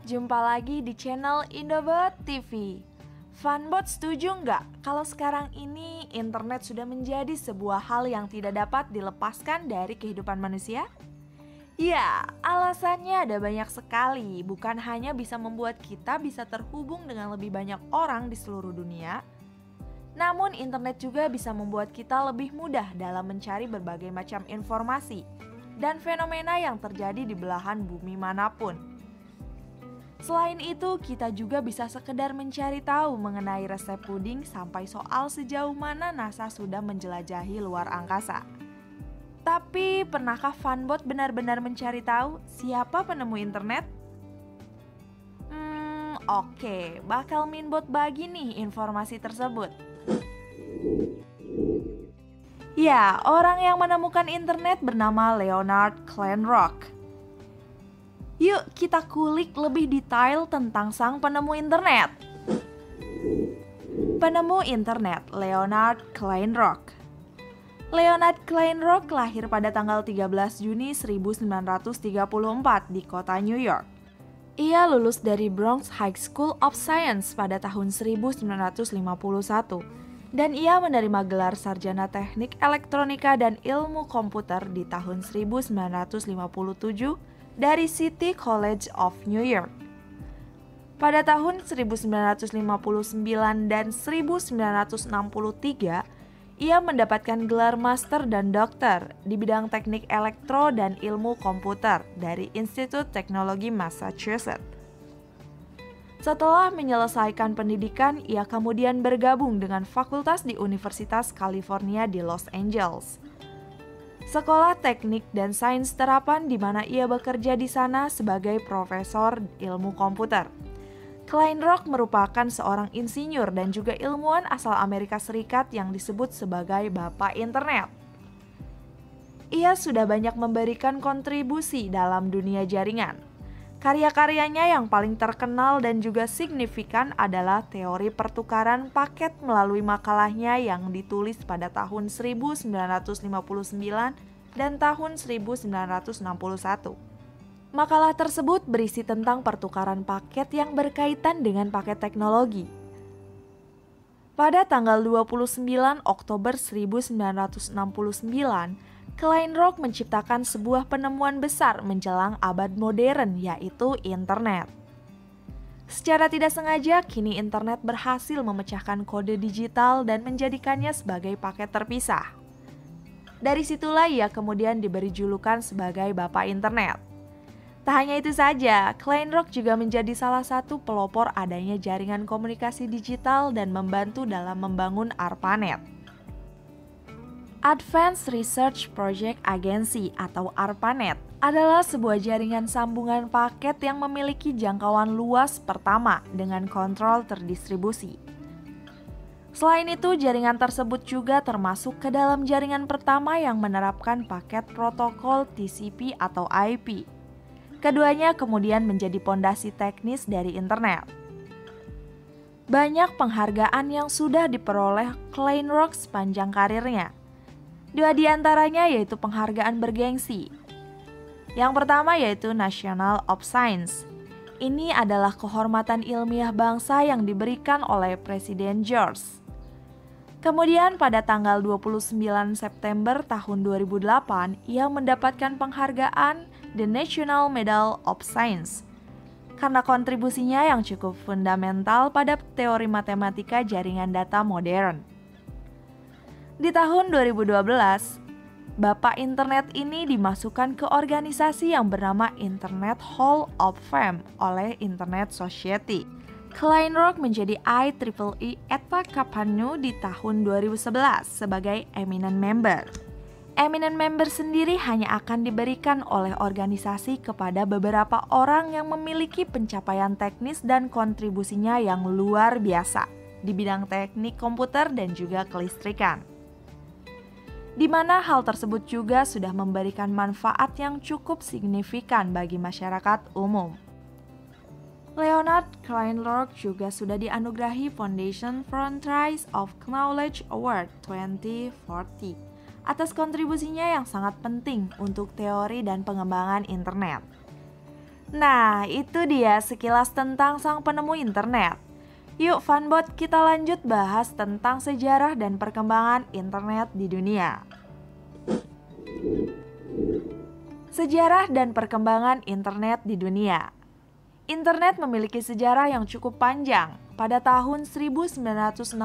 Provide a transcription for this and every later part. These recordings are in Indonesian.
jumpa lagi di channel Indobot TV. Funbot setuju nggak kalau sekarang ini internet sudah menjadi sebuah hal yang tidak dapat dilepaskan dari kehidupan manusia? Ya, alasannya ada banyak sekali. Bukan hanya bisa membuat kita bisa terhubung dengan lebih banyak orang di seluruh dunia, namun internet juga bisa membuat kita lebih mudah dalam mencari berbagai macam informasi dan fenomena yang terjadi di belahan bumi manapun. Selain itu, kita juga bisa sekedar mencari tahu mengenai resep puding sampai soal sejauh mana NASA sudah menjelajahi luar angkasa. Tapi, pernahkah Funbot benar-benar mencari tahu siapa penemu internet? Oke, bakal Minbot bagi nih informasi tersebut. Ya, orang yang menemukan internet bernama Leonard Kleinrock. Yuk kita kulik lebih detail tentang sang penemu internet. Penemu internet Leonard Kleinrock. Leonard Kleinrock lahir pada tanggal 13 Juni 1934 di kota New York. Ia lulus dari Bronx High School of Science pada tahun 1951 dan ia menerima gelar sarjana teknik elektronika dan ilmu komputer di tahun 1957 dari City College of New York. Pada tahun 1959 dan 1963, ia mendapatkan gelar master dan dokter di bidang teknik elektro dan ilmu komputer dari Institut Teknologi Massachusetts. Setelah menyelesaikan pendidikan, ia kemudian bergabung dengan fakultas di Universitas California di Los Angeles. Sekolah teknik dan sains terapan di mana ia bekerja di sana sebagai profesor ilmu komputer. Kleinrock merupakan seorang insinyur dan juga ilmuwan asal Amerika Serikat yang disebut sebagai Bapak Internet. Ia sudah banyak memberikan kontribusi dalam dunia jaringan. Karya-karyanya yang paling terkenal dan juga signifikan adalah teori pertukaran paket melalui makalahnya yang ditulis pada tahun 1959 dan tahun 1961. Makalah tersebut berisi tentang pertukaran paket yang berkaitan dengan paket teknologi. Pada tanggal 29 Oktober 1969, Kleinrock menciptakan sebuah penemuan besar menjelang abad modern, yaitu internet. Secara tidak sengaja, kini internet berhasil memecahkan kode digital dan menjadikannya sebagai paket terpisah. Dari situlah ia kemudian diberi julukan sebagai Bapak Internet. Tak hanya itu saja, Kleinrock juga menjadi salah satu pelopor adanya jaringan komunikasi digital dan membantu dalam membangun ARPANET. Advanced Research Project Agency atau ARPANET adalah sebuah jaringan sambungan paket yang memiliki jangkauan luas pertama dengan kontrol terdistribusi. Selain itu, jaringan tersebut juga termasuk ke dalam jaringan pertama yang menerapkan paket protokol TCP atau IP. Keduanya kemudian menjadi pondasi teknis dari internet. Banyak penghargaan yang sudah diperoleh Kleinrock sepanjang karirnya. Dua di antaranya yaitu penghargaan bergengsi. Yang pertama yaitu National of Science. Ini adalah kehormatan ilmiah bangsa yang diberikan oleh Presiden George. Kemudian pada tanggal 29 September tahun 2008, ia mendapatkan penghargaan The National Medal of Science karena kontribusinya yang cukup fundamental pada teori matematika jaringan data modern. Di tahun 2012, Bapak Internet ini dimasukkan ke organisasi yang bernama Internet Hall of Fame oleh Internet Society. Kleinrock menjadi IEEE Eta Kappa Nu di tahun 2011 sebagai Eminent Member. Eminent Member sendiri hanya akan diberikan oleh organisasi kepada beberapa orang yang memiliki pencapaian teknis dan kontribusinya yang luar biasa di bidang teknik komputer dan juga kelistrikan. Di mana hal tersebut juga sudah memberikan manfaat yang cukup signifikan bagi masyarakat umum. Leonard Kleinrock juga sudah dianugerahi Foundation Frontiers of Knowledge Award 2040 atas kontribusinya yang sangat penting untuk teori dan pengembangan internet. Nah, itu dia sekilas tentang sang penemu internet. Yuk Funbot, kita lanjut bahas tentang sejarah dan perkembangan internet di dunia. Sejarah dan perkembangan internet di dunia. Internet memiliki sejarah yang cukup panjang. Pada tahun 1960,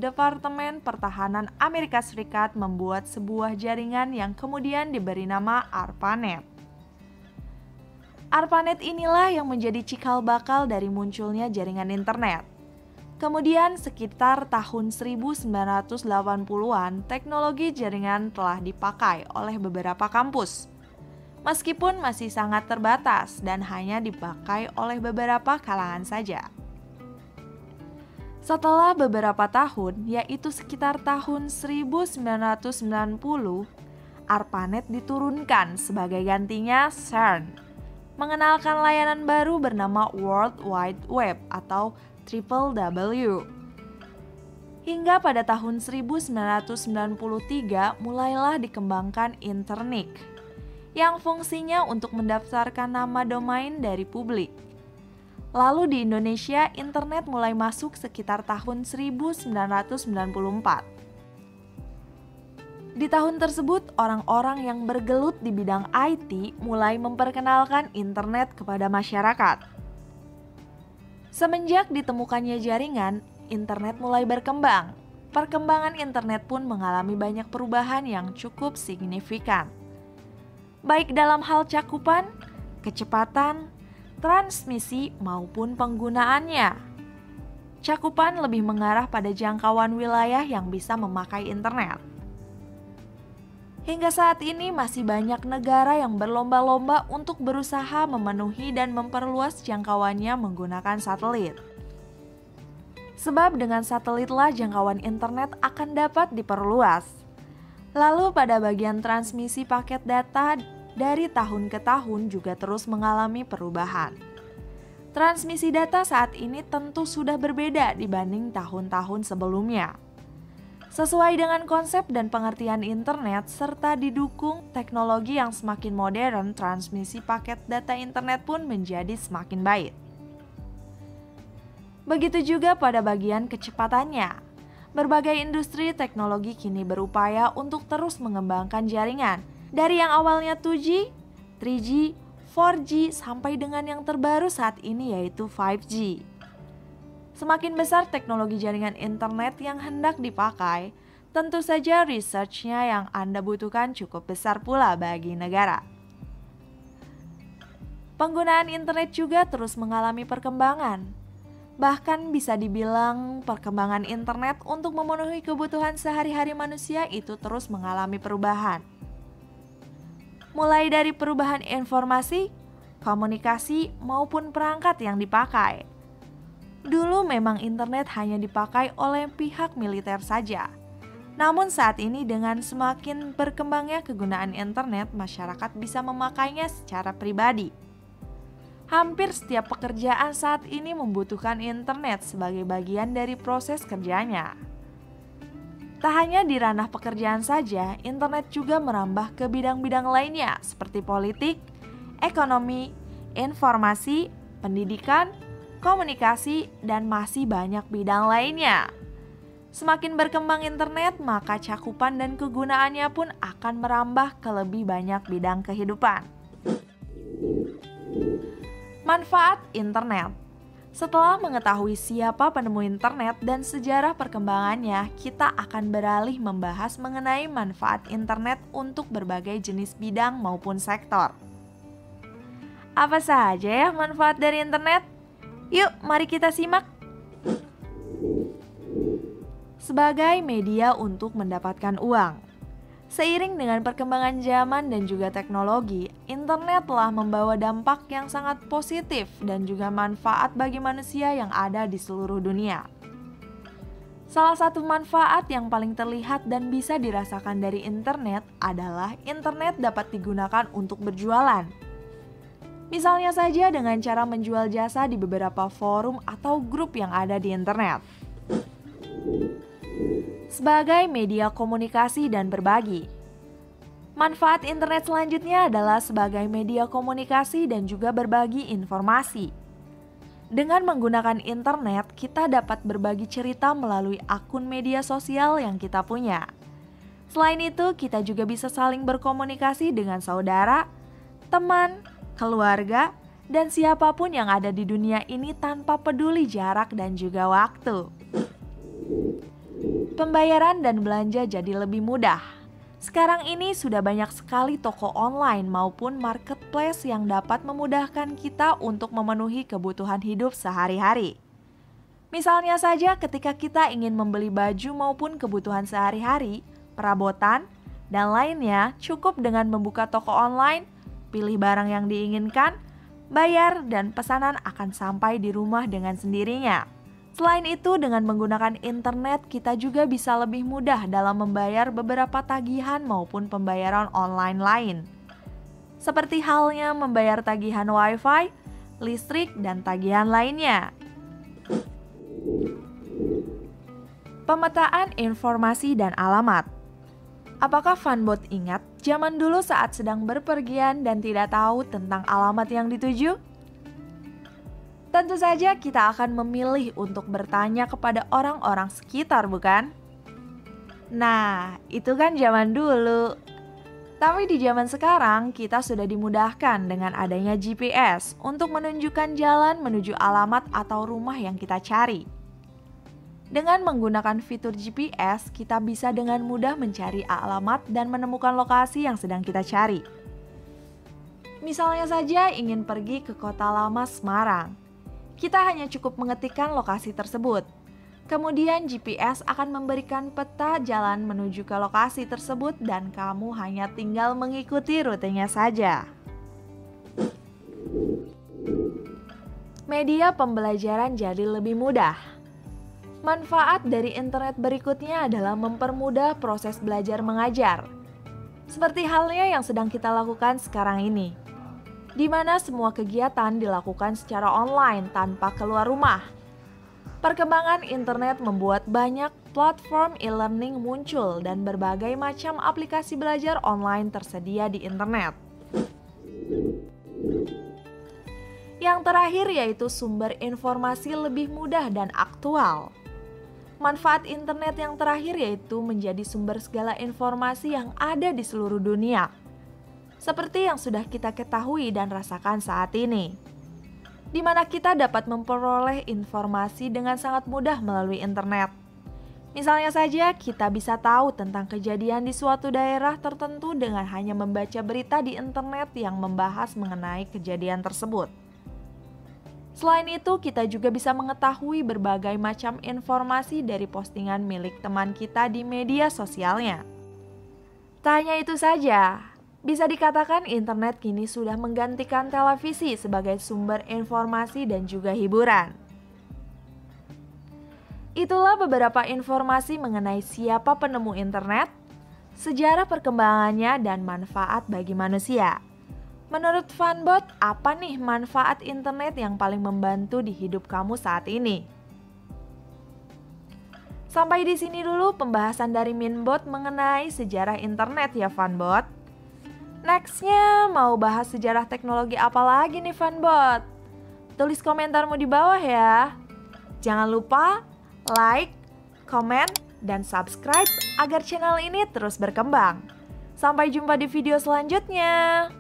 Departemen Pertahanan Amerika Serikat membuat sebuah jaringan yang kemudian diberi nama ARPANET. ARPANET inilah yang menjadi cikal bakal dari munculnya jaringan internet. Kemudian sekitar tahun 1980-an, teknologi jaringan telah dipakai oleh beberapa kampus. Meskipun masih sangat terbatas dan hanya dipakai oleh beberapa kalangan saja. Setelah beberapa tahun, yaitu sekitar tahun 1990, ARPANET diturunkan sebagai gantinya CERN, mengenalkan layanan baru bernama World Wide Web atau WWW. Hingga pada tahun 1993 mulailah dikembangkan Internik, yang fungsinya untuk mendaftarkan nama domain dari publik. Lalu di Indonesia, internet mulai masuk sekitar tahun 1994. Di tahun tersebut, orang-orang yang bergelut di bidang IT mulai memperkenalkan internet kepada masyarakat. Semenjak ditemukannya jaringan, internet mulai berkembang. Perkembangan internet pun mengalami banyak perubahan yang cukup signifikan. Baik dalam hal cakupan, kecepatan, transmisi maupun penggunaannya. Cakupan lebih mengarah pada jangkauan wilayah yang bisa memakai internet. Hingga saat ini masih banyak negara yang berlomba-lomba untuk berusaha memenuhi dan memperluas jangkauannya menggunakan satelit. Sebab dengan satelitlah jangkauan internet akan dapat diperluas. Lalu pada bagian transmisi paket data dari tahun ke tahun juga terus mengalami perubahan. Transmisi data saat ini tentu sudah berbeda dibanding tahun-tahun sebelumnya. Sesuai dengan konsep dan pengertian internet serta didukung teknologi yang semakin modern, transmisi paket data internet pun menjadi semakin baik. Begitu juga pada bagian kecepatannya. Berbagai industri teknologi kini berupaya untuk terus mengembangkan jaringan dari yang awalnya 2G, 3G, 4G sampai dengan yang terbaru saat ini yaitu 5G. Semakin besar teknologi jaringan internet yang hendak dipakai, tentu saja research-nya yang Anda butuhkan cukup besar pula bagi negara. Penggunaan internet juga terus mengalami perkembangan. Bahkan bisa dibilang perkembangan internet untuk memenuhi kebutuhan sehari-hari manusia itu terus mengalami perubahan. Mulai dari perubahan informasi, komunikasi, maupun perangkat yang dipakai. Dulu memang internet hanya dipakai oleh pihak militer saja. Namun saat ini dengan semakin berkembangnya kegunaan internet, masyarakat bisa memakainya secara pribadi. Hampir setiap pekerjaan saat ini membutuhkan internet sebagai bagian dari proses kerjanya. Tak hanya di ranah pekerjaan saja, internet juga merambah ke bidang-bidang lainnya seperti politik, ekonomi, informasi, pendidikan, komunikasi, dan masih banyak bidang lainnya. Semakin berkembang internet, maka cakupan dan kegunaannya pun akan merambah ke lebih banyak bidang kehidupan. Manfaat internet. Setelah mengetahui siapa penemu internet dan sejarah perkembangannya, kita akan beralih membahas mengenai manfaat internet untuk berbagai jenis bidang maupun sektor. Apa saja ya manfaat dari internet? Yuk, mari kita simak. Sebagai media untuk mendapatkan uang. Seiring dengan perkembangan zaman dan juga teknologi, internet telah membawa dampak yang sangat positif dan juga manfaat bagi manusia yang ada di seluruh dunia. Salah satu manfaat yang paling terlihat dan bisa dirasakan dari internet adalah internet dapat digunakan untuk berjualan. Misalnya saja dengan cara menjual jasa di beberapa forum atau grup yang ada di internet. Sebagai media komunikasi dan berbagi. Manfaat internet selanjutnya adalah sebagai media komunikasi dan juga berbagi informasi. Dengan menggunakan internet, kita dapat berbagi cerita melalui akun media sosial yang kita punya. Selain itu, kita juga bisa saling berkomunikasi dengan saudara, teman, keluarga, dan siapapun yang ada di dunia ini tanpa peduli jarak dan juga waktu. Pembayaran dan belanja jadi lebih mudah. Sekarang ini sudah banyak sekali toko online maupun marketplace yang dapat memudahkan kita untuk memenuhi kebutuhan hidup sehari-hari. Misalnya saja ketika kita ingin membeli baju maupun kebutuhan sehari-hari, perabotan, dan lainnya, cukup dengan membuka toko online, pilih barang yang diinginkan, bayar, dan pesanan akan sampai di rumah dengan sendirinya. Selain itu, dengan menggunakan internet, kita juga bisa lebih mudah dalam membayar beberapa tagihan maupun pembayaran online lain. Seperti halnya membayar tagihan wifi, listrik, dan tagihan lainnya. Pemetaan informasi dan alamat. Apakah Funbot ingat zaman dulu saat sedang berpergian dan tidak tahu tentang alamat yang dituju? Tentu saja kita akan memilih untuk bertanya kepada orang-orang sekitar, bukan? Nah, itu kan zaman dulu. Tapi di zaman sekarang, kita sudah dimudahkan dengan adanya GPS untuk menunjukkan jalan menuju alamat atau rumah yang kita cari. Dengan menggunakan fitur GPS, kita bisa dengan mudah mencari alamat dan menemukan lokasi yang sedang kita cari. Misalnya saja ingin pergi ke Kota Lama Semarang. Kita hanya cukup mengetikkan lokasi tersebut. Kemudian GPS akan memberikan peta jalan menuju ke lokasi tersebut dan kamu hanya tinggal mengikuti rutenya saja. Media pembelajaran jadi lebih mudah. Manfaat dari internet berikutnya adalah mempermudah proses belajar mengajar. Seperti halnya yang sedang kita lakukan sekarang ini, di mana semua kegiatan dilakukan secara online tanpa keluar rumah. Perkembangan internet membuat banyak platform e-learning muncul dan berbagai macam aplikasi belajar online tersedia di internet. Yang terakhir yaitu sumber informasi lebih mudah dan aktual. Manfaat internet yang terakhir yaitu menjadi sumber segala informasi yang ada di seluruh dunia. Seperti yang sudah kita ketahui dan rasakan saat ini, di mana kita dapat memperoleh informasi dengan sangat mudah melalui internet. Misalnya saja, kita bisa tahu tentang kejadian di suatu daerah tertentu dengan hanya membaca berita di internet yang membahas mengenai kejadian tersebut. Selain itu, kita juga bisa mengetahui berbagai macam informasi dari postingan milik teman kita di media sosialnya. Tak hanya itu saja, bisa dikatakan internet kini sudah menggantikan televisi sebagai sumber informasi dan juga hiburan. Itulah beberapa informasi mengenai siapa penemu internet, sejarah perkembangannya, dan manfaat bagi manusia. Menurut Funbot, apa nih manfaat internet yang paling membantu di hidup kamu saat ini? Sampai di sini dulu pembahasan dari Minbot mengenai sejarah internet ya Funbot. Nextnya mau bahas sejarah teknologi apa lagi nih Funbot? Tulis komentarmu di bawah ya. Jangan lupa like, komen, dan subscribe agar channel ini terus berkembang. Sampai jumpa di video selanjutnya.